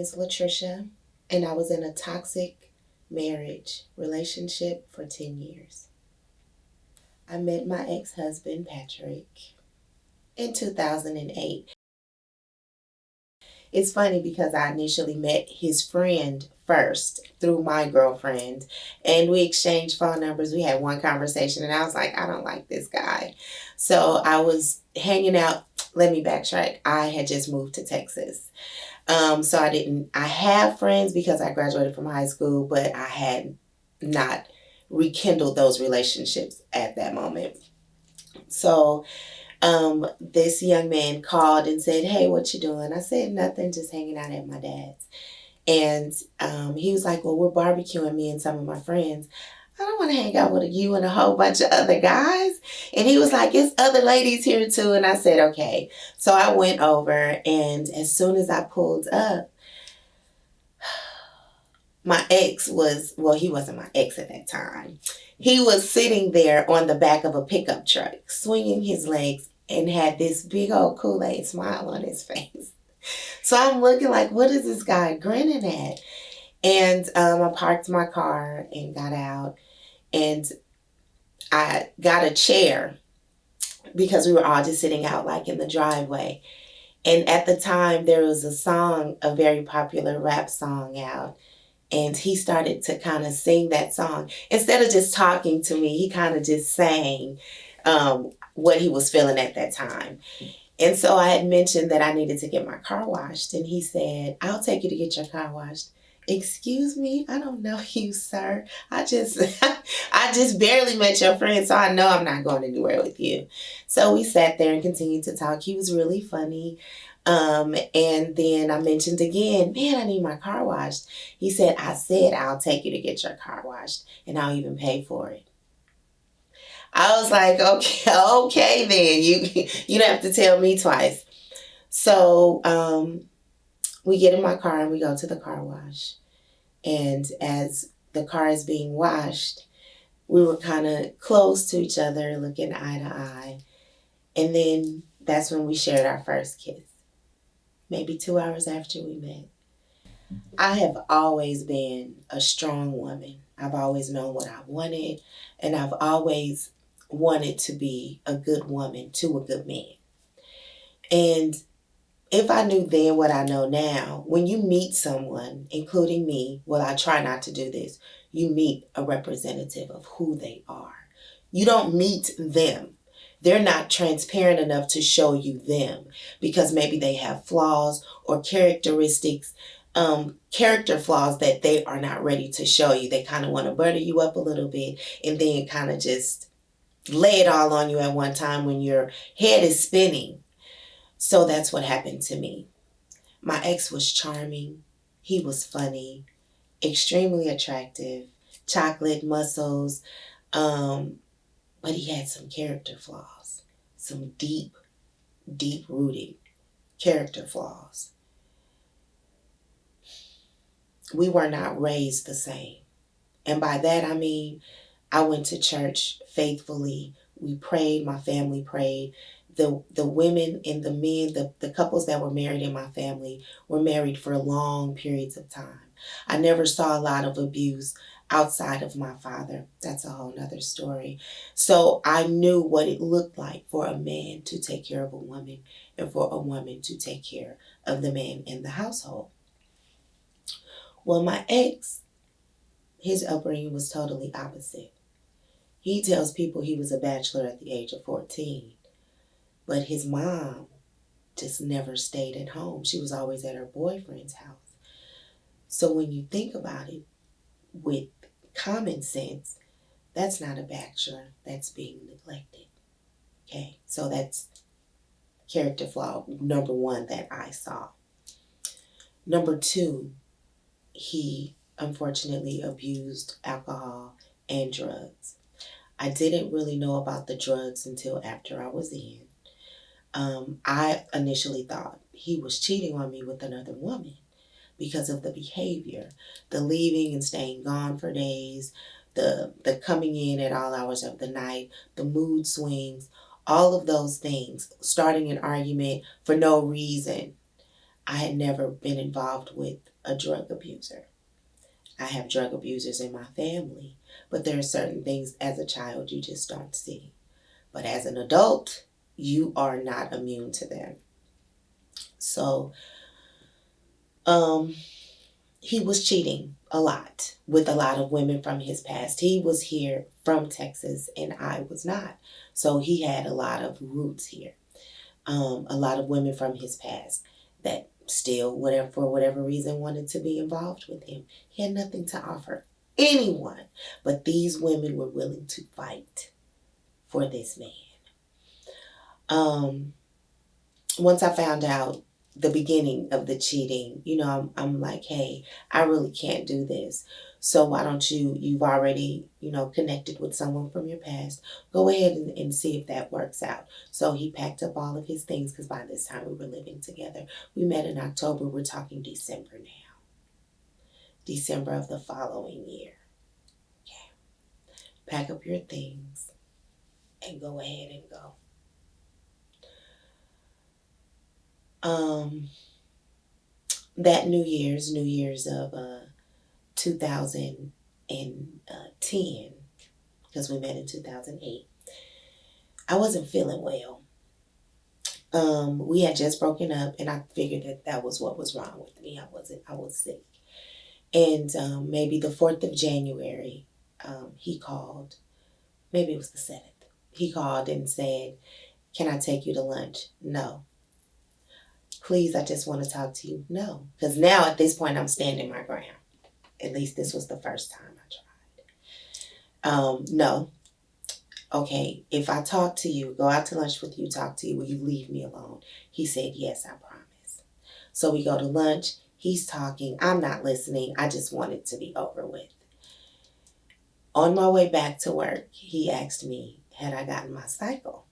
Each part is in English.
is Latricia, and I was in a toxic marriage relationship for 10 years. I met my ex-husband, Patrick, in 2008. It's funny because I initially met his friend first through my girlfriend, and we exchanged phone numbers. We had one conversation, and I was like, I don't like this guy. So I was hanging out. Let me backtrack. I had just moved to Texas. So I have friends because I graduated from high school, but I had not rekindled those relationships at that moment. So this young man called and said, "Hey, what you doing?" I said, "Nothing, just hanging out at my dad's." And he was like, "Well, we're barbecuing, me and some of my friends. I don't want to hang out with you and a whole bunch of other guys." And he was like, "It's other ladies here too." And I said, "Okay." So I went over, and as soon as I pulled up, my ex he wasn't my ex at that time. He was sitting there on the back of a pickup truck, swinging his legs, and had this big old Kool-Aid smile on his face. So I'm looking like, what is this guy grinning at? And I parked my car and got out, and I got a chair because we were all just sitting out like in the driveway. And at the time, there was a very popular rap song out. And he started to kind of sing that song. Instead of just talking to me, he kind of just sang what he was feeling at that time. And so I had mentioned that I needed to get my car washed. And he said, "I'll take you to get your car washed." "Excuse me, I don't know you, sir. I just I just barely met your friend, so I know I'm not going anywhere with you." So we sat there and continued to talk. He was really funny. And then I mentioned again, "Man, I need my car washed." He said, "I said I'll take you to get your car washed, and I'll even pay for it." I was like, "Okay, okay then. You don't have to tell me twice." So we get in my car and we go to the car wash. And as the car is being washed, we were kind of close to each other, looking eye to eye. And then that's when we shared our first kiss, maybe 2 hours after we met. I have always been a strong woman. I've always known what I wanted, and I've always wanted to be a good woman to a good man. And if I knew then what I know now, when you meet someone, including me, well, I try not to do this, you meet a representative of who they are. You don't meet them. They're not transparent enough to show you them because maybe they have flaws or characteristics, character flaws that they are not ready to show you. They kind of want to butter you up a little bit and then kind of just lay it all on you at one time when your head is spinning. So that's what happened to me. My ex was charming. He was funny, extremely attractive, chocolate muscles, but he had some character flaws, some deep, deep rooted character flaws. We were not raised the same. And by that I mean, I went to church faithfully. We prayed, my family prayed. The women and the men, the couples that were married in my family were married for long periods of time. I never saw a lot of abuse outside of my father. That's a whole nother story. So I knew what it looked like for a man to take care of a woman and for a woman to take care of the man in the household. Well, my ex, his upbringing was totally opposite. He tells people he was a bachelor at the age of 14. But his mom just never stayed at home. She was always at her boyfriend's house. So when you think about it with common sense, that's not a bachelor. That's being neglected. Okay, so that's character flaw number one that I saw. Number two, he unfortunately abused alcohol and drugs. I didn't really know about the drugs until after I was in. I initially thought he was cheating on me with another woman because of the behavior, the leaving and staying gone for days, the coming in at all hours of the night, the mood swings, all of those things, starting an argument for no reason. I had never been involved with a drug abuser. I have drug abusers in my family, but there are certain things as a child you just don't see. But as an adult, you are not immune to them. So, he was cheating a lot with a lot of women from his past. He was here from Texas and I was not. So he had a lot of roots here. A lot of women from his past that still, whatever, for whatever reason, wanted to be involved with him. He had nothing to offer anyone, but these women were willing to fight for this man. Once I found out the beginning of the cheating, I'm like, hey, I really can't do this. So why don't you've already, connected with someone from your past, go ahead and see if that works out. So he packed up all of his things because by this time we were living together. We met in October. We're talking December now. December of the following year. Okay. Pack up your things and go ahead and go. That New Year's of 2010, because we met in 2008, I wasn't feeling well. We had just broken up, and I figured that was what was wrong with me. I was sick. And maybe the 4th of January, he called. Maybe it was the 7th. He called and said, can I take you to lunch? No. Please, I just want to talk to you. No. Because now at this point, I'm standing my ground. At least this was the first time I tried. No. Okay, if I talk to you, go out to lunch with you, talk to you, will you leave me alone? He said, yes, I promise. So we go to lunch. He's talking. I'm not listening. I just want it to be over with. On my way back to work, he asked me, had I gotten my cycle?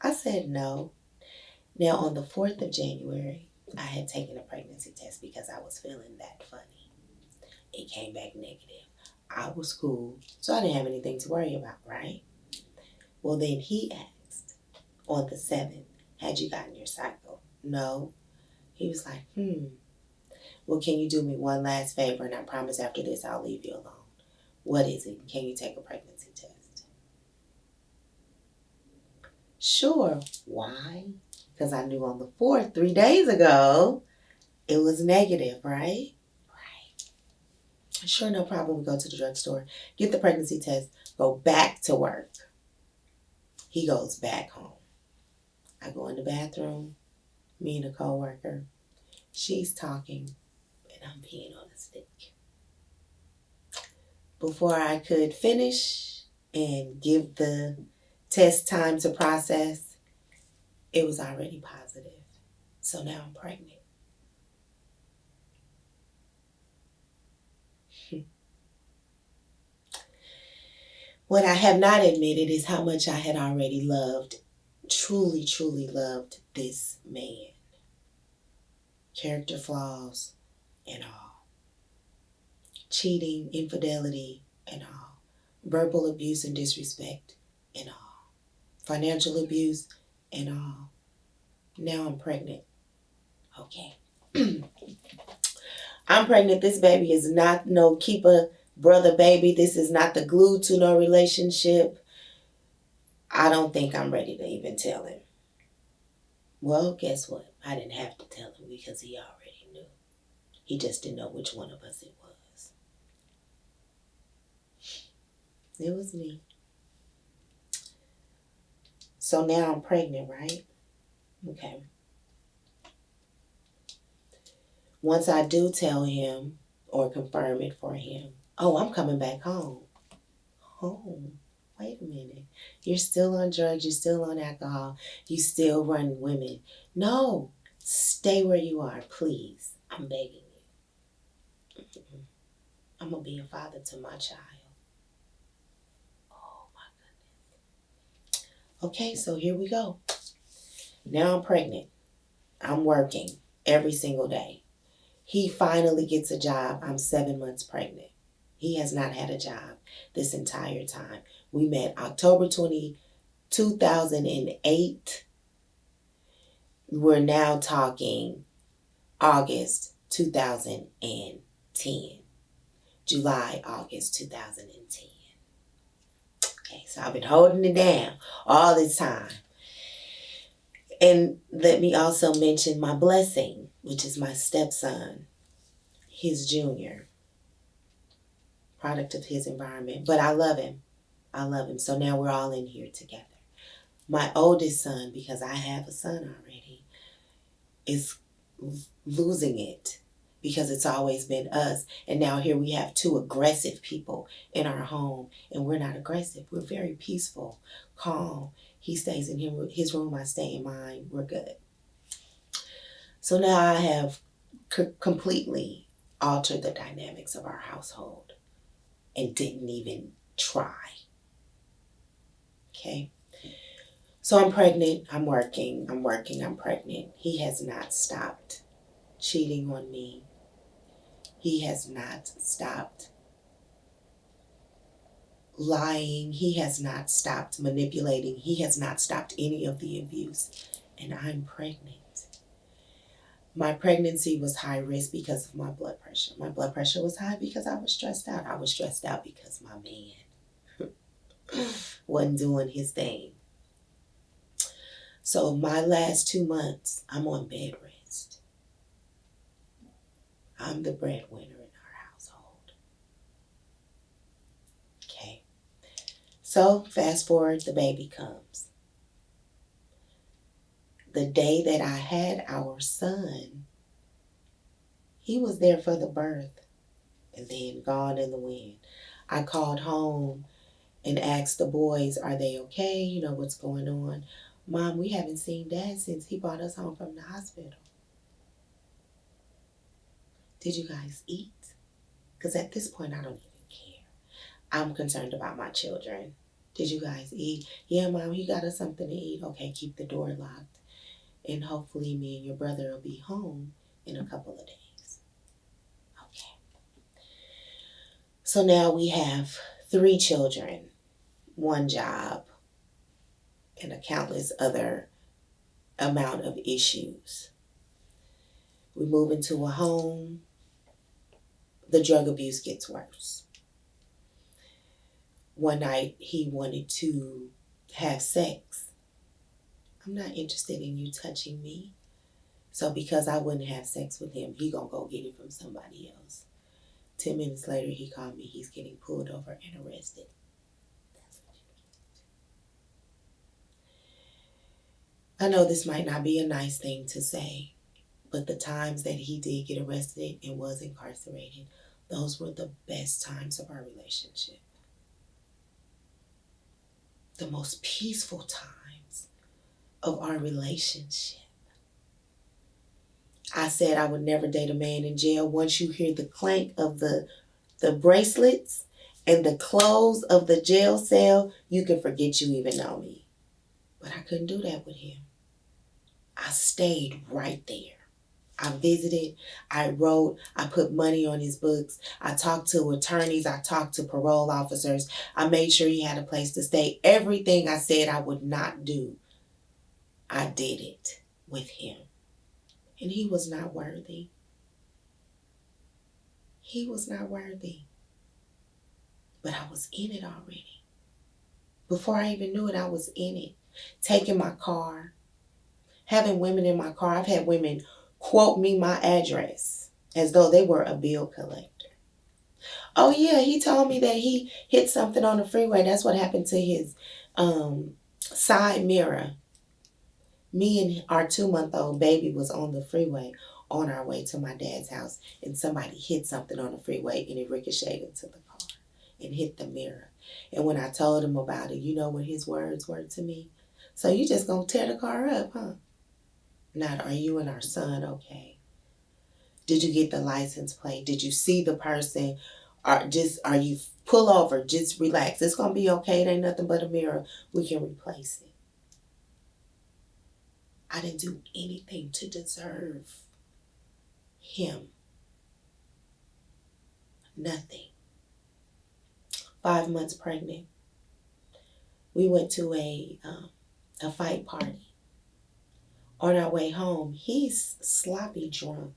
I said no. Now, on the 4th of January, I had taken a pregnancy test because I was feeling that funny. It came back negative. I was cool, so I didn't have anything to worry about, right? Well, then he asked on the 7th, had you gotten your cycle? No. He was like, well, can you do me one last favor? And I promise after this, I'll leave you alone. What is it? Can you take a pregnancy test? Sure. Why? Because I knew on the 4th, 3 days ago, it was negative, right? Right. Sure, no problem. We go to the drugstore, get the pregnancy test, go back to work. He goes back home. I go in the bathroom, me and a coworker. She's talking, and I'm peeing on a stick. Before I could finish and give the test time to process, it was already positive. So now I'm pregnant. What I have not admitted is how much I had already loved, truly, truly loved this man. Character flaws and all. Cheating, infidelity and all. Verbal abuse and disrespect and all. Financial abuse and all. Now I'm pregnant. Okay. I'm pregnant. This baby is not no keeper brother baby. This is not the glue to no relationship. I don't think I'm ready to even tell him. Well, guess what? I didn't have to tell him because he already knew. He just didn't know which one of us it was. It was me. So now I'm pregnant, right? Okay. Once I do tell him or confirm it for him, oh, I'm coming back home. Home? Wait a minute. You're still on drugs. You're still on alcohol. You still run women. No. Stay where you are, please. I'm begging you. I'm going to be a father to my child. Oh, my goodness. Okay, so here we go. Now I'm pregnant. I'm working every single day. He finally gets a job. I'm 7 months pregnant. He has not had a job this entire time. We met October 2008. We're now talking August 2010. July, August 2010. Okay, so I've been holding it down all this time. And let me also mention my blessing, which is my stepson, his junior, product of his environment. But I love him. I love him. So now we're all in here together. My oldest son, because I have a son already, is losing it because it's always been us. And now here we have two aggressive people in our home, and we're not aggressive. We're very peaceful, calm. He stays in his room, I stay in mine. We're good. So now I have completely altered the dynamics of our household and didn't even try. Okay? So I'm pregnant, I'm working, I'm pregnant. He has not stopped cheating on me. He has not stopped lying. He has not stopped manipulating. He has not stopped any of the abuse. And I'm pregnant. My pregnancy was high risk because of my blood pressure. My blood pressure was high because I was stressed out. I was stressed out because my man wasn't doing his thing. So my last 2 months, I'm on bed rest. I'm the breadwinner in our household. Okay. So fast forward, the baby comes. The day that I had our son, he was there for the birth and then gone in the wind. I called home and asked the boys, are they okay? You know, what's going on? Mom, we haven't seen Dad since he brought us home from the hospital. Did you guys eat? Because at this point, I don't even care. I'm concerned about my children. Did you guys eat? Yeah, Mom, he got us something to eat. Okay, keep the door locked. And hopefully me and your brother will be home in a couple of days. Okay. So now we have 3 children, 1 job, and a countless other amount of issues. We move into a home. The drug abuse gets worse. One night he wanted to have sex. I'm not interested in you touching me. So because I wouldn't have sex with him, he gonna go get it from somebody else. 10 minutes later, he called me. He's getting pulled over and arrested. That's what you get. I know this might not be a nice thing to say, but the times that he did get arrested and was incarcerated, those were the best times of our relationship. The most peaceful times of our relationship. I said I would never date a man in jail. Once you hear the clank of the bracelets and the close of the jail cell, you can forget you even know me. But I couldn't do that with him. I stayed right there. I visited, I wrote, I put money on his books. I talked to attorneys, I talked to parole officers. I made sure he had a place to stay. Everything I said I would not do, I did it with him. And he was not worthy. He was not worthy. But I was in it already. Before I even knew it, I was in it. Taking my car, having women in my car. I've had women quote me my address as though they were a bill collector. Oh yeah, he told me that he hit something on the freeway. That's what happened to his side mirror. Me and our 2-month-old baby was on the freeway on our way to my dad's house, and somebody hit something on the freeway and it ricocheted into the car and hit the mirror. And when I told him about it, you know what his words were to me? So you just gonna tear the car up, huh? Not, are you and our son okay? Did you get the license plate? Did you see the person? Are you pull over? Just relax. It's gonna be okay. It ain't nothing but a mirror. We can replace it. I didn't do anything to deserve him. Nothing. 5 months pregnant. We went to a fight party. On our way home, he's sloppy drunk.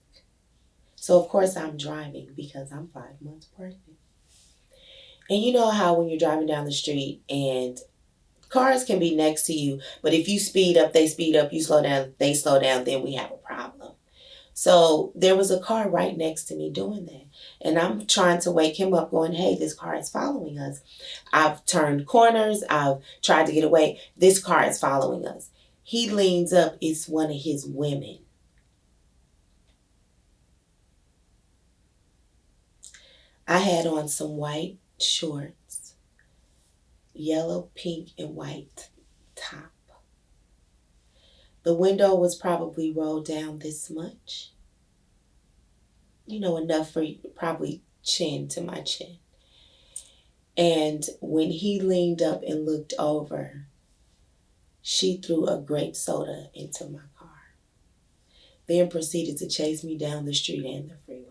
So, of course, I'm driving because I'm 5 months pregnant. And you know how when you're driving down the street and cars can be next to you, but if you speed up, they speed up, you slow down, they slow down, then we have a problem. So there was a car right next to me doing that. And I'm trying to wake him up, going, hey, this car is following us. I've turned corners, I've tried to get away. This car is following us. He leans up, it's one of his women. I had on some white shorts, yellow, pink, and white top. The window was probably rolled down this much, enough for probably chin to my chin. And when he leaned up and looked over, she threw a grape soda into my car, then proceeded to chase me down the street and the freeway.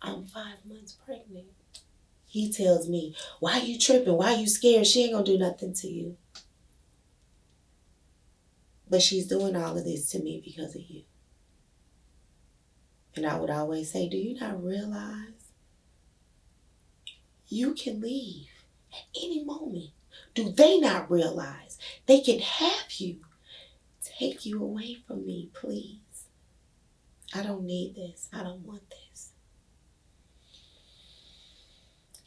I'm 5 months pregnant. He tells me, why you tripping? Why you scared? She ain't gonna do nothing to you. But she's doing all of this to me because of you. And I would always say, do you not realize you can leave at any moment? Do they not realize they can have you? Take you away from me, please. I don't need this. I don't want this.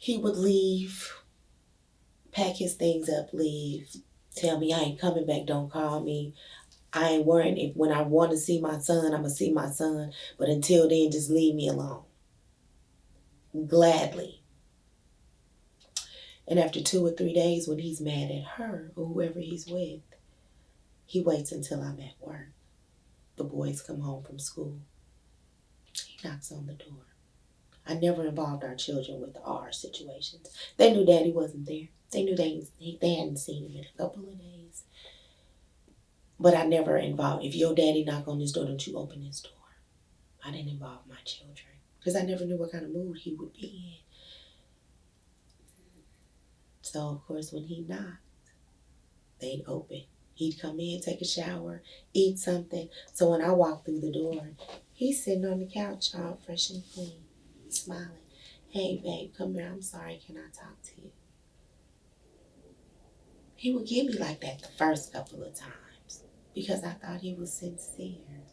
He would leave, pack his things up, leave, tell me I ain't coming back, don't call me. I ain't worrying if when I want to see my son, I'm going to see my son. But until then, just leave me alone. Gladly. And after 2 or 3 days, when he's mad at her or whoever he's with, he waits until I'm at work. The boys come home from school. He knocks on the door. I never involved our children with our situations. They knew Daddy wasn't there. They knew they hadn't seen him in a couple of days. But I never involved. If your daddy knock on this door, don't you open this door. I didn't involve my children because I never knew what kind of mood he would be in. So, of course, when he knocked, they'd open. He'd come in, take a shower, eat something. So when I walked through the door, he's sitting on the couch all fresh and clean, smiling. Hey, babe, come here. I'm sorry. Can I talk to you? He would give me like that the first couple of times because I thought he was sincere,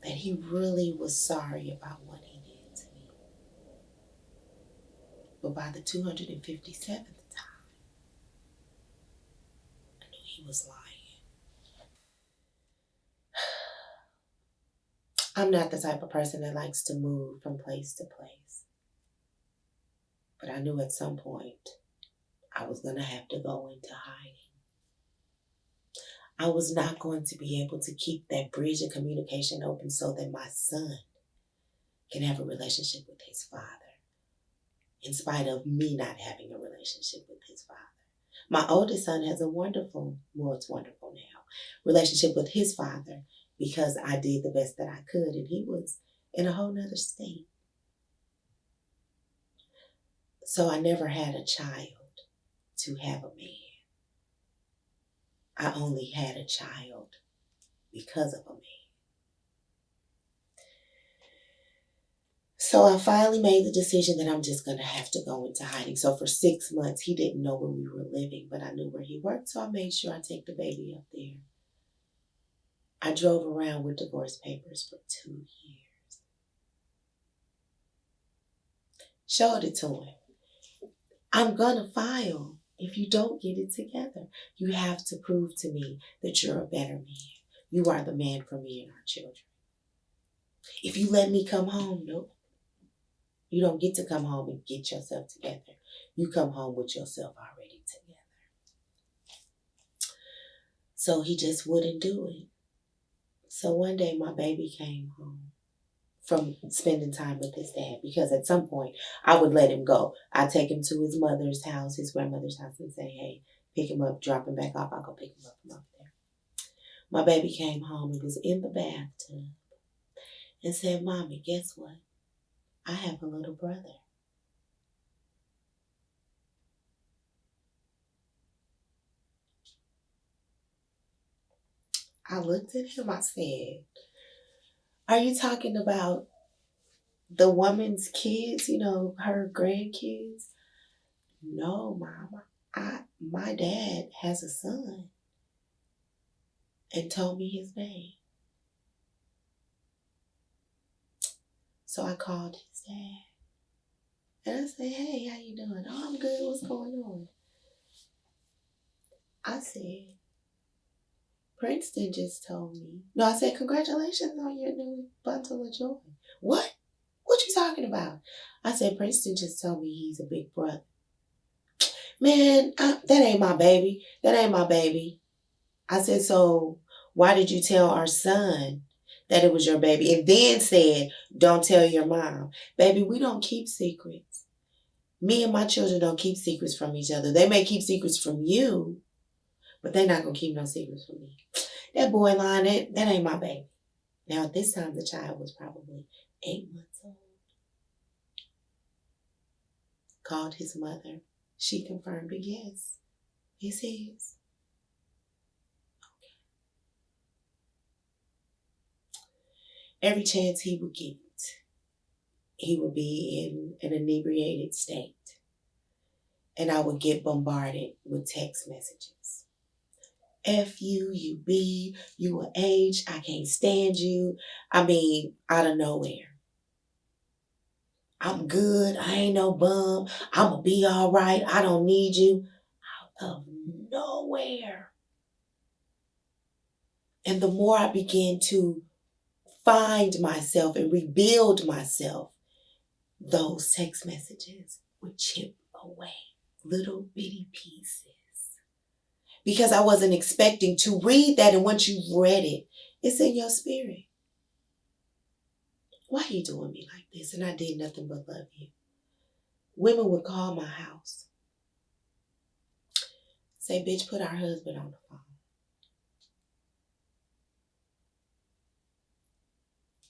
that he really was sorry about what he did to me. But by the 257th time, I knew he was lying. I'm not the type of person that likes to move from place to place. But I knew at some point I was going to have to go into hiding. I was not going to be able to keep that bridge of communication open so that my son can have a relationship with his father, in spite of me not having a relationship with his father. My oldest son has a wonderful, well, it's wonderful now, relationship with his father because I did the best that I could and he was in a whole nother state. So I never had a child to have a man. I only had a child because of a man. So I finally made the decision that I'm just going to have to go into hiding. So for 6 months, he didn't know where we were living, but I knew where he worked. So I made sure I take the baby up there. I drove around with divorce papers for 2 years. Showed it to him. I'm going to file if you don't get it together. You have to prove to me that you're a better man. You are the man for me and our children. If you let me come home, nope. You don't get to come home and get yourself together. You come home with yourself already together. So he just wouldn't do it. So one day my baby came home from spending time with his dad because at some point I would let him go. I'd take him to his mother's house, his grandmother's house, and say, hey, pick him up, drop him back off. I'll go pick him up from up there. My baby came home and was in the bathtub and said, Mommy, guess what? I have a little brother. I looked at him, I said, are you talking about The woman's kids, her grandkids. No, Mama. My dad has a son and told me his name. So I called his dad. And I said, hey, how you doing? Oh, I'm good. What's going on? I said, Princeton just told me. No, I said, congratulations on your new bundle of joy. What? What you talking about? I said, Princeton just told me he's a big brother. Man, that ain't my baby. That ain't my baby. I said, so why did you tell our son that it was your baby? And then said, don't tell your mom. Baby, we don't keep secrets. Me and my children don't keep secrets from each other. They may keep secrets from you, but they're not going to keep no secrets from me. That boy lying, that ain't my baby. Now, at this time, the child was probably 8 months old. Called his mother. She confirmed it, yes. It's his. Every chance he would get, he would be in an inebriated state. And I would get bombarded with text messages. F you, you B, you a H, I can't stand you. I mean, out of nowhere. I'm good, I ain't no bum, I'ma be all right, I don't need you. Out of nowhere. And the more I began to find myself and rebuild myself, those text messages would chip away little bitty pieces. Because I wasn't expecting to read that, and once you've read it, it's in your spirit. Why are you doing me like this? And I did nothing but love you. Women would call my house. Say, bitch, put our husband on the phone.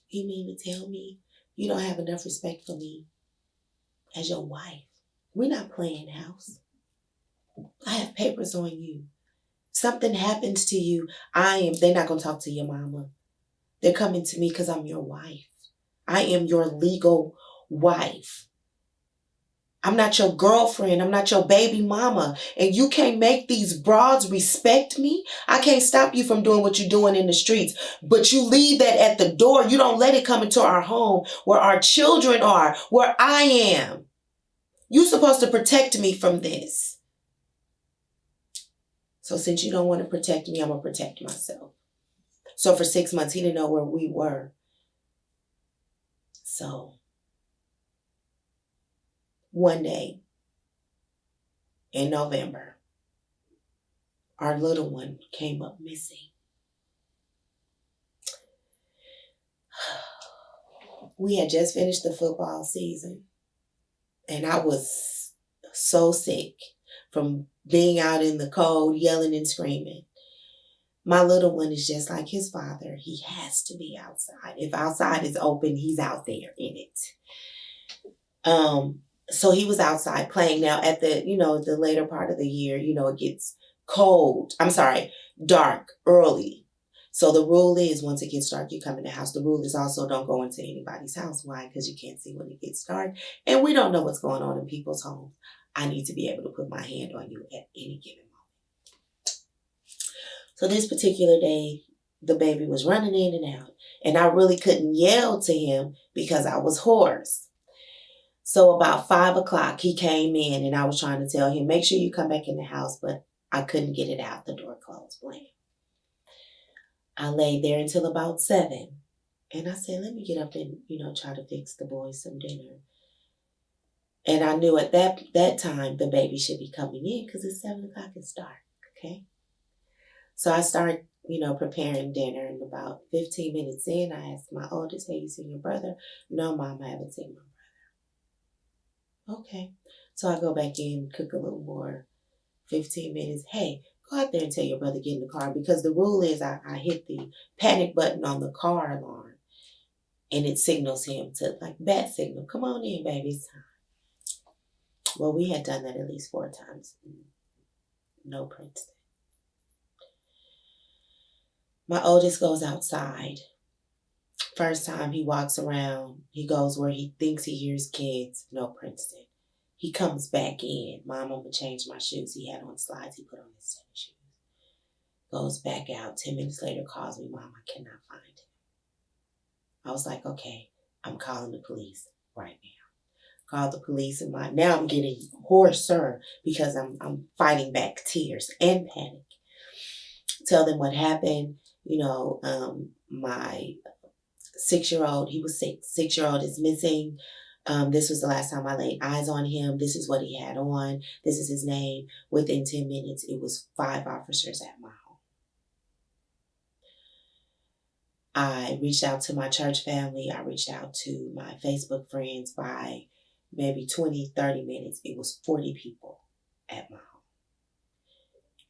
You mean to tell me you don't have enough respect for me as your wife? We're not playing house. I have papers on you. Something happens to you, they're not going to talk to your mama. They're coming to me because I'm your wife. I am your legal wife. I'm not your girlfriend. I'm not your baby mama. And you can't make these broads respect me. I can't stop you from doing what you're doing in the streets. But you leave that at the door. You don't let it come into our home where our children are, where I am. You're supposed to protect me from this. So since you don't want to protect me, I'm going to protect myself. So for 6 months, he didn't know where we were. So one day in November, our little one came up missing. We had just finished the football season, and I was so sick from being out in the cold, yelling and screaming. My little one is just like his father. He has to be outside. If outside is open, he's out there in it. So he was outside playing. Now at the later part of the year, it gets dark early. So the rule is once it gets dark, you come in the house. The rule is also don't go into anybody's house. Why? Because you can't see when it gets dark. And we don't know what's going on in people's homes. I need to be able to put my hand on you at any given moment. So this particular day, the baby was running in and out. And I really couldn't yell to him because I was hoarse. So about 5 o'clock, he came in and I was trying to tell him, make sure you come back in the house, but I couldn't get it out. The door closed, blam. I laid there until about 7. And I said, let me get up and, try to fix the boys some dinner. And I knew at that time the baby should be coming in because it's 7 o'clock, it's dark, okay? So I start, preparing dinner, and about 15 minutes in, I asked my oldest, hey, you seen your brother? No, Mom, I haven't seen my brother. Okay. So I go back in, cook a little more, 15 minutes. Hey, go out there and tell your brother get in the car, because the rule is I hit the panic button on the car alarm and it signals him to bat signal. Come on in, baby. It's time. Well, we had done that at least 4 times. No Princeton. My oldest goes outside First time he walks around, he goes where he thinks he hears kids. No, Princeton. He comes back in. Mom, I'm going to change my shoes. He had on slides. He put on his tennis shoes. Goes back out. 10 minutes later, calls me, Mom, I cannot find him. I was like, okay, I'm calling the police right now. Called the police, and now I'm getting hoarser because I'm fighting back tears and panic. Tell them what happened. My 6-year-old, he was 6-year-old is missing. This was the last time I laid eyes on him. This is what he had on. This is his name. Within 10 minutes, it was 5 officers at my home. I reached out to my church family. I reached out to my Facebook friends. By maybe 20, 30 minutes, it was 40 people at my home.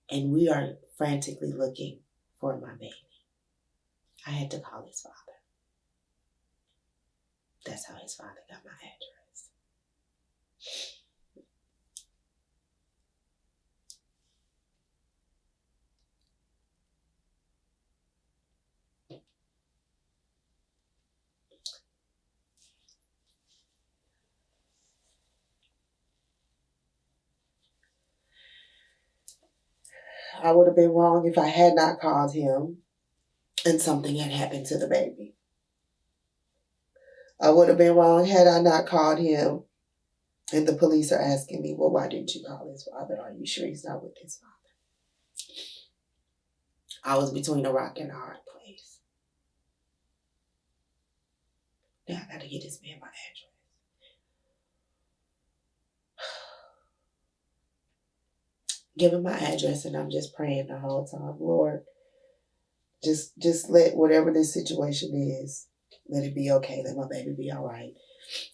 And we are frantically looking for my baby. I had to call his father. That's how his father got my address. I would have been wrong if I had not called him and something had happened to the baby. I would have been wrong had I not called him and the police are asking me, well, why didn't you call his father? Are you sure he's not with his father? I was between a rock and a hard place. Now I got to get this man my address. Give him my address, and I'm just praying the whole time, Lord, just let whatever this situation is, let it be okay. Let my baby be all right.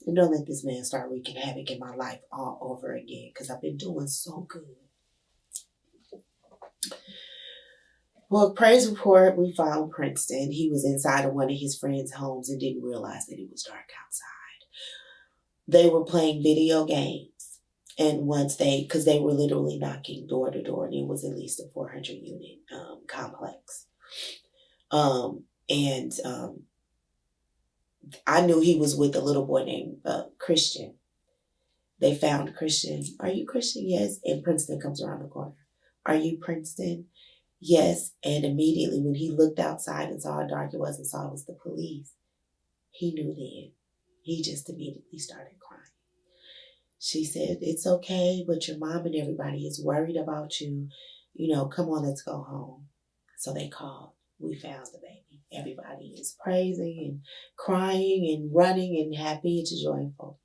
And don't let this man start wreaking havoc in my life all over again, because I've been doing so good. Well, praise report, we found Princeton. He was inside of one of his friends' homes and didn't realize that it was dark outside. They were playing video games. And because they were literally knocking door to door, and it was at least a 400-unit complex. I knew he was with a little boy named Christian. They found Christian. Are you Christian? Yes. And Princeton comes around the corner. Are you Princeton? Yes. And immediately when he looked outside and saw how dark it was and saw it was the police, he knew then. He just immediately started crying. She said, it's okay, but your mom and everybody is worried about you. Come on, let's go home. So they called. We found the baby. Everybody is praising and crying and running and happy and joyful.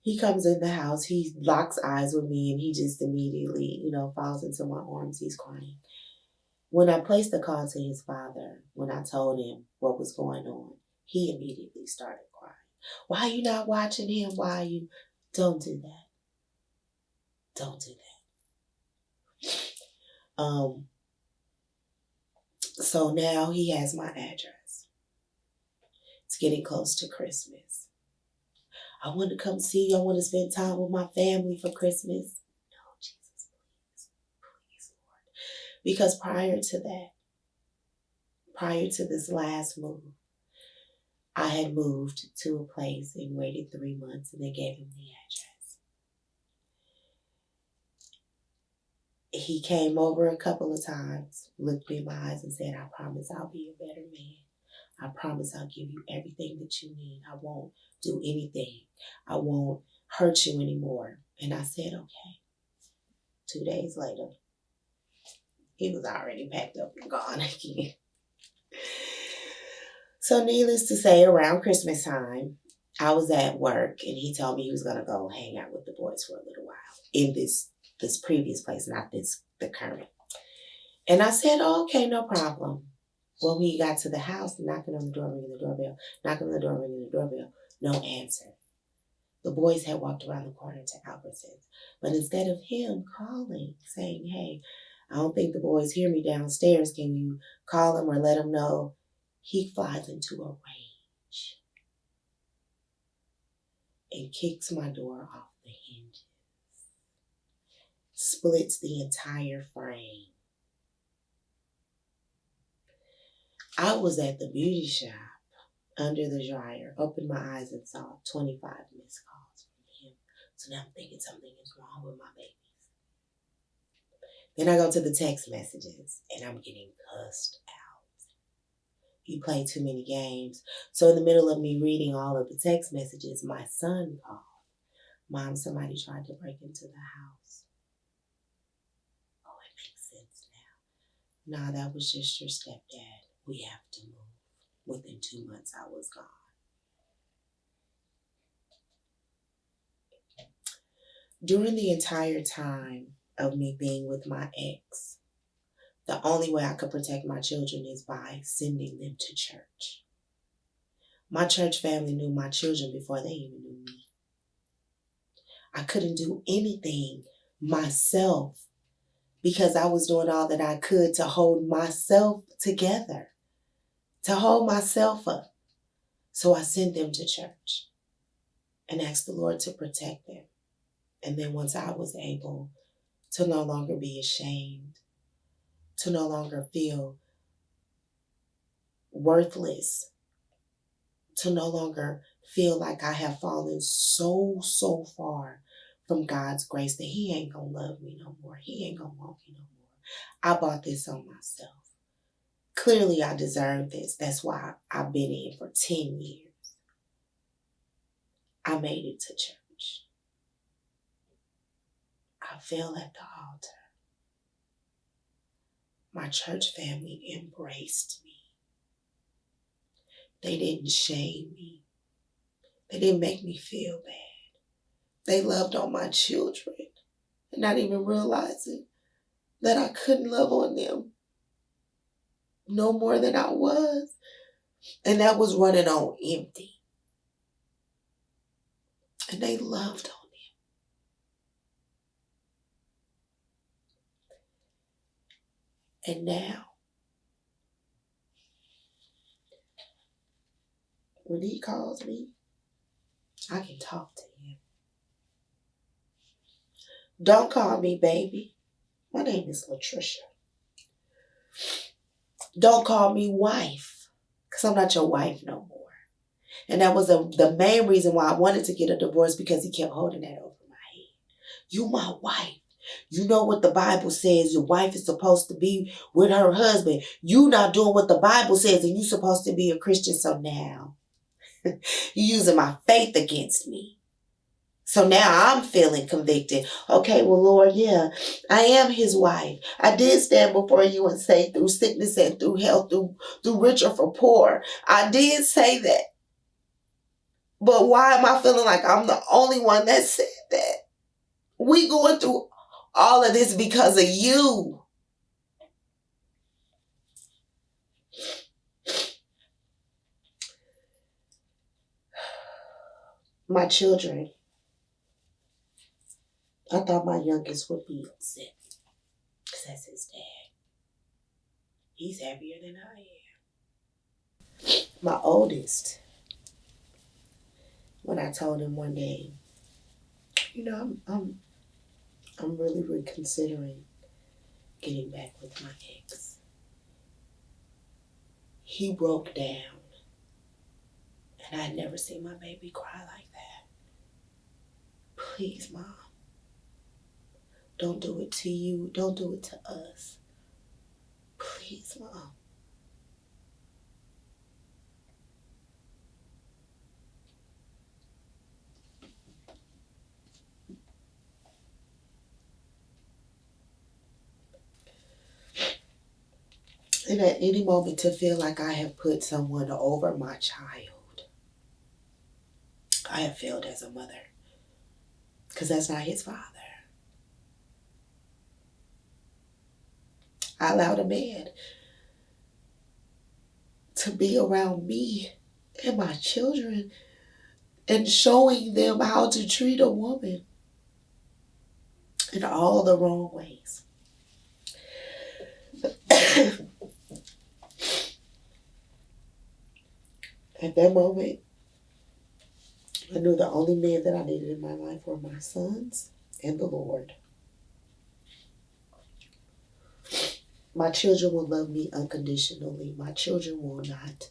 He comes in the house. He locks eyes with me, and he just immediately, falls into my arms. He's crying. When I placed the call to his father, when I told him what was going on, he immediately started crying. Why are you not watching him? Why are you? Don't do that. Don't do that. So now he has my address. It's getting close to Christmas. I want to come see you. I want to spend time with my family for Christmas. No, Jesus, please, Lord. Because prior to this last move, I had moved to a place and waited 3 months, and they gave him the address. He came over a couple of times, looked me in my eyes and said, I promise I'll be a better man. I promise I'll give you everything that you need. I won't do anything. I won't hurt you anymore. And I said, okay. 2 days later, he was already packed up and gone again. So needless to say, around Christmas time, I was at work and he told me he was going to go hang out with the boys for a little while in this previous place, not the current. And I said, oh, okay, no problem. When we got to the house, knocking on the door, ringing the doorbell, knocking on the door, ringing the doorbell, no answer. The boys had walked around the corner to Albertsons. But instead of him calling, saying, hey, I don't think the boys hear me downstairs. Can you call them or let them know? He flies into a rage and kicks my door off the hinges. Splits the entire frame. I was at the beauty shop under the dryer, opened my eyes and saw 25 missed calls from him. So now I'm thinking something is wrong with my babies. Then I go to the text messages and I'm getting cussed out. You play too many games. So in the middle of me reading all of the text messages, my son called. Mom, somebody tried to break into the house. Oh, it makes sense now. Nah, that was just your stepdad. We have to move. Within 2 months, I was gone. During the entire time of me being with my ex, the only way I could protect my children is by sending them to church. My church family knew my children before they even knew me. I couldn't do anything myself because I was doing all that I could to hold myself together, to hold myself up. So I sent them to church and asked the Lord to protect them. And then once I was able to no longer be ashamed, to no longer feel worthless, to no longer feel like I have fallen so far from God's grace that he ain't gonna love me no more. He ain't gonna want me no more. I bought this on myself. Clearly I deserve this. That's why I've been in for 10 years. I made it to church. I fell at the altar. My church family embraced me. They didn't shame me. They didn't make me feel bad. They loved on my children and not even realizing that I couldn't love on them no more than I was. And that was running on empty. And they loved on him. And now, when he calls me, I can talk to him. Don't call me baby. My name is Latricia. Don't call me wife, because I'm not your wife no more. And that was the main reason why I wanted to get a divorce, because he kept holding that over my head. You my wife. You know what the Bible says. Your wife is supposed to be with her husband. You not doing what the Bible says, and you supposed to be a Christian. So now you're using my faith against me. So now I'm feeling convicted. Okay, well, Lord, yeah, I am his wife. I did stand before you and say through sickness and through health, through rich or for poor. I did say that. But why am I feeling like I'm the only one that said that? We going through all of this because of you. My children, I thought my youngest would be upset because that's his dad. He's happier than I am. My oldest, when I told him one day, you know, I'm really reconsidering getting back with my ex. He broke down, and I'd never seen my baby cry like that. Please, Mom, don't do it to you. Don't do it to us. Please, Mom. And at any moment to feel like I have put someone over my child. I have failed as a mother. Because that's not his father. I allowed a man to be around me and my children and showing them how to treat a woman in all the wrong ways. At that moment, I knew the only men that I needed in my life were my sons and the Lord. My children will love me unconditionally. My children will not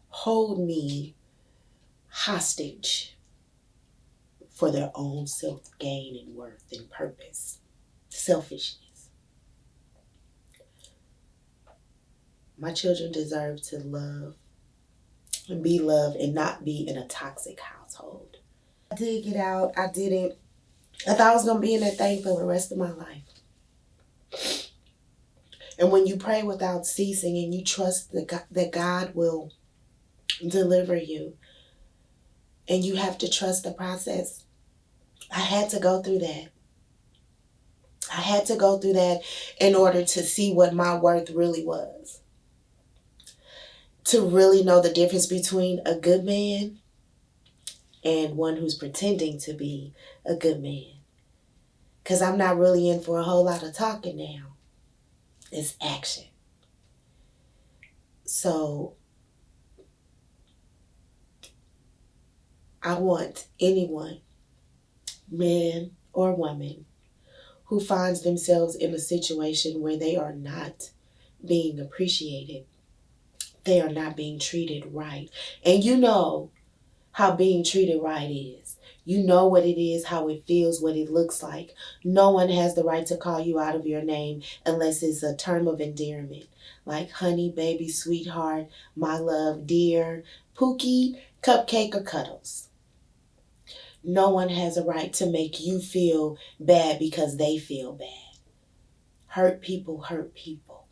hold me hostage for their own self-gain and worth and purpose. Selfishness. My children deserve to love and be loved and not be in a toxic household. I did get out. I didn't. I thought I was going to be in that thing for the rest of my life. And when you pray without ceasing and you trust that God will deliver you, and you have to trust the process, I had to go through that. I had to go through that in order to see what my worth really was. To really know the difference between a good man and one who's pretending to be a good man. Because I'm not really in for a whole lot of talking now. It's action. So I want anyone, man or woman, who finds themselves in a situation where they are not being appreciated, they are not being treated right. And you know how being treated right is. You know what it is, how it feels, what it looks like. No one has the right to call you out of your name unless it's a term of endearment. Like honey, baby, sweetheart, my love, dear, Pookie, cupcake, or cuddles. No one has a right to make you feel bad because they feel bad. Hurt people hurt people.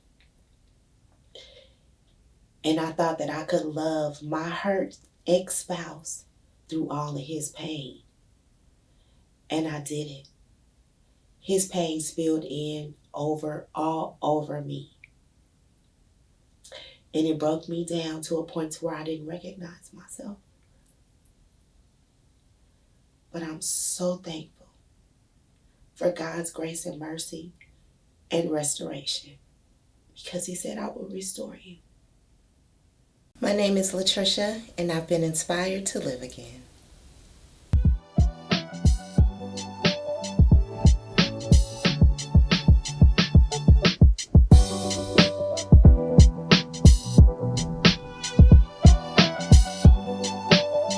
And I thought that I could love my hurt ex-spouse through all of his pain. And I didn't. His pain spilled in all over me. And it broke me down to a point where I didn't recognize myself. But I'm so thankful for God's grace and mercy and restoration, because he said, I will restore you. My name is Latricia, and I've been inspired to live again.